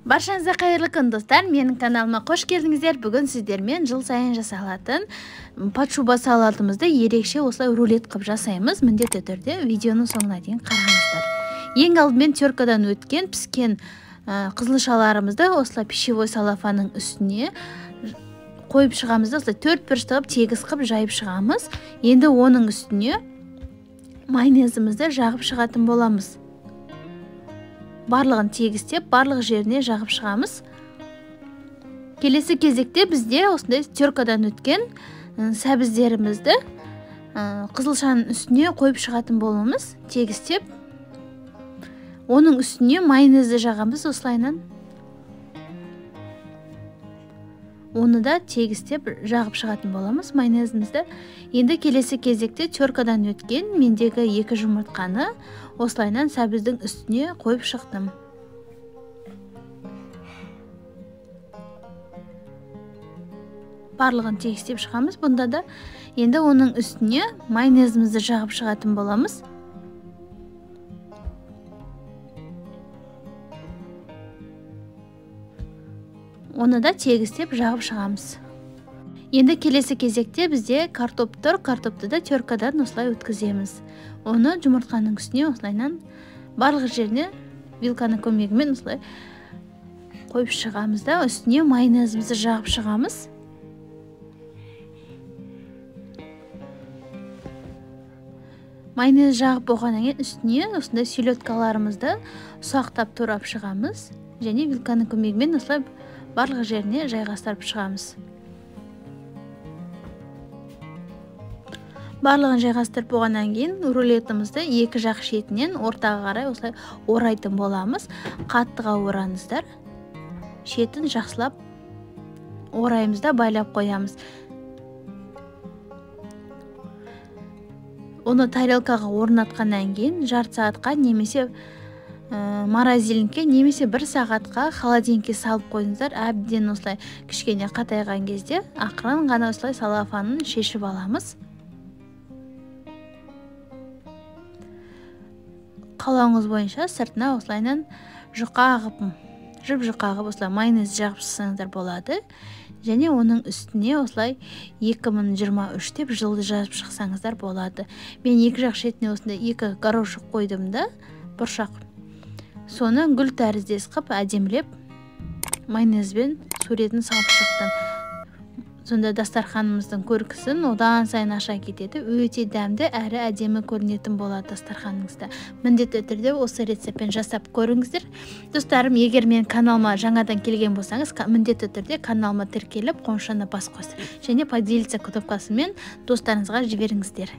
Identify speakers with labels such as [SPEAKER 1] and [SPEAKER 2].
[SPEAKER 1] Баршаңызға қайырлы күн достар, менің каналыма қош келдіңіздер. Бүгін сіздермен жыл сайын жасалатын подшуба салатымызды ерекше осылай рулет қып жасаймыз. Міндетті түрде видеоның соңына дейін қараңыздар. Ең алдымен теркадан өткен піскен қызылшаларымызды осылай пищевой салафанның үстіне қойып шығамыз. Осылай 4 бұрыш тығып тегіс қып жайып шығамыз. Енді оның үстіне майонезімізді жағып шығатын боламыз. Барлығын тегістеп, барлық жеріне жағып шығамыз. Келесі кезекте бізде осындай теркадан өткен сәбіздерімізді қызылшаның үстіне қойып шығатын боламыз. Тегістеп, оның үстіне майонезді жағамыз осылайынан. Оны да тегістеп жағып шығатын боламыз майонезімізді. Енді келесі кезекте теркадан өткен мендегі 2 жұмыртқаны осылайынан сәбіздің үстіне қойып шықтым. Барлығын тегістеп шығамыз. Бұнда да енді оның үстіне майонезімізді жағып шығатын боламыз. Оны да тегістеп жағып шығамыз. Енді келесі кезекте бізде картоп тұр. Картопты да теркадан осылай өткіземіз. Оны жұмыртқаның үстіне осылайынан барлық жеріне вилканың көмегімен осылай қойып шығамыз да үстіне майонезімізді жағып шығамыз. Майонез жағып болғаннан кейін үстіне осындай селедкаларымызды ұсақтап турап шығамыз және вилканың көмегімен осылай барлық жеріне жайғастырып шығамыз. Барлығын жайғастырып болғаннан кейін рулетімізді екі жақ шетінен ортаға қарай осылай орайтын боламыз. Қаттыға ораңыздар. Шетін жақсылап ораймыз да байлап қоямыз. Оны тарелкаға орнатқаннан кейін жарты сағатқа немесе морозильникке немесе 1 сағатқа холодильникке салып қойыңыздар. Әбден осылай кішкене қатайған кезде ақырын ғана осылай салафанын шешіп аламыз. Қалауыңыз бойынша сыртына осылайынан жұқа ғып осылай майонез жағып шықсаңыздар болады. Және оның үстіне осылай 2023 деп жылды жазып шықсаңыздар болады. Мен екі жақ шетіне осындай 2 горошек қойдым да, бұршақ. Соны гүл тәріздес қып әдемілеп майонезбен суретін салып шықтым. Сонда дастарханымыздың көркісін одан сайын аша кетеді. Өте дәмді әрі әдемі көрінетін болады дастарханыңызда. Міндетті түрде осы рецептпен жасап көріңіздер. Достарым, егер мен каналыма жаңадан келген болсаңыз, міндетті түрде каналыма тіркеліп, қоңшаны бас қосып және поделиться кнопкасымен достарыңызға жіберіңіздер.